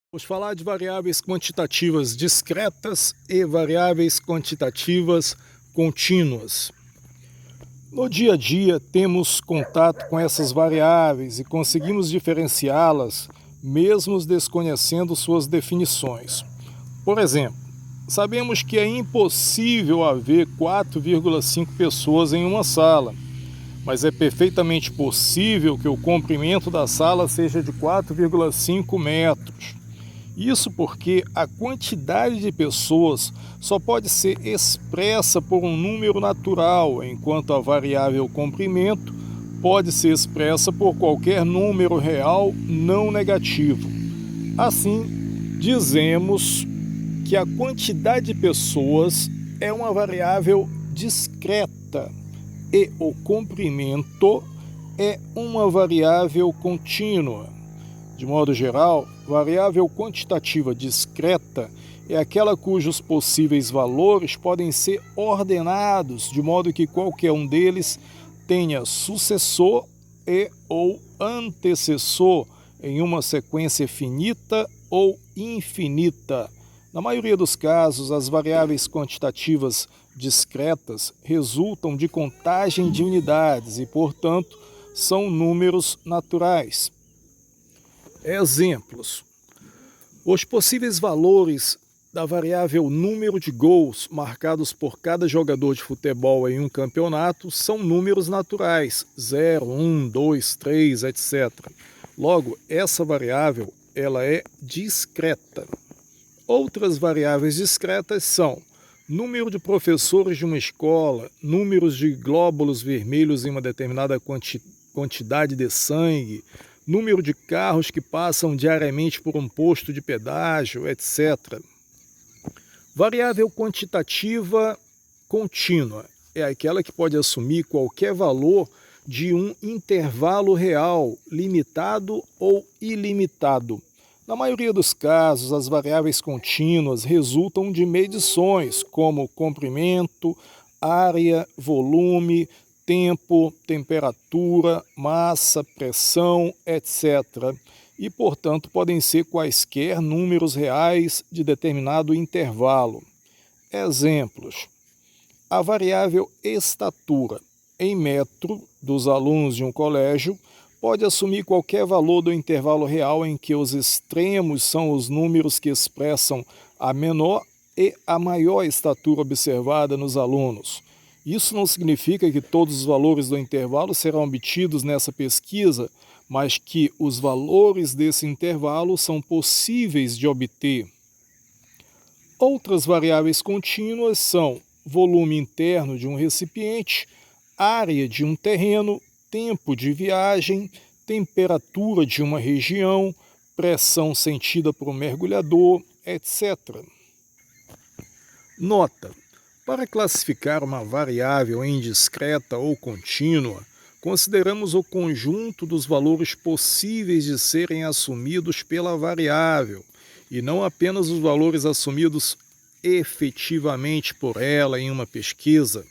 Vamos falar de variáveis quantitativas discretas e variáveis quantitativas contínuas. No dia a dia, temos contato com essas variáveis e conseguimos diferenciá-las, mesmo desconhecendo suas definições. Por exemplo, sabemos que é impossível haver 4,5 pessoas em uma sala, mas é perfeitamente possível que o comprimento da sala seja de 4,5 metros. Isso porque a quantidade de pessoas só pode ser expressa por um número natural, enquanto a variável comprimento pode ser expressa por qualquer número real não negativo. Assim, dizemos que a quantidade de pessoas é uma variável discreta e o comprimento é uma variável contínua. De modo geral, variável quantitativa discreta é aquela cujos possíveis valores podem ser ordenados de modo que qualquer um deles tenha sucessor e ou antecessor em uma sequência finita ou infinita. Na maioria dos casos, as variáveis quantitativas discretas resultam de contagem de unidades e, portanto, são números naturais. Exemplos: os possíveis valores da variável número de gols marcados por cada jogador de futebol em um campeonato são números naturais, 0, 1, 2, 3, etc. Logo, essa variável ela é discreta. Outras variáveis discretas são número de professores de uma escola, números de glóbulos vermelhos em uma determinada quantidade de sangue, número de carros que passam diariamente por um posto de pedágio, etc. Variável quantitativa contínua é aquela que pode assumir qualquer valor de um intervalo real, limitado ou ilimitado. Na maioria dos casos, as variáveis contínuas resultam de medições como comprimento, área, volume, tempo, temperatura, massa, pressão, etc. E, portanto, podem ser quaisquer números reais de determinado intervalo. Exemplos: a variável estatura em metro dos alunos de um colégio pode assumir qualquer valor do intervalo real em que os extremos são os números que expressam a menor e a maior estatura observada nos alunos. Isso não significa que todos os valores do intervalo serão obtidos nessa pesquisa, mas que os valores desse intervalo são possíveis de obter. Outras variáveis contínuas são volume interno de um recipiente, área de um terreno, tempo de viagem, temperatura de uma região, pressão sentida por um mergulhador, etc. Nota: para classificar uma variável em discreta ou contínua, consideramos o conjunto dos valores possíveis de serem assumidos pela variável, e não apenas os valores assumidos efetivamente por ela em uma pesquisa.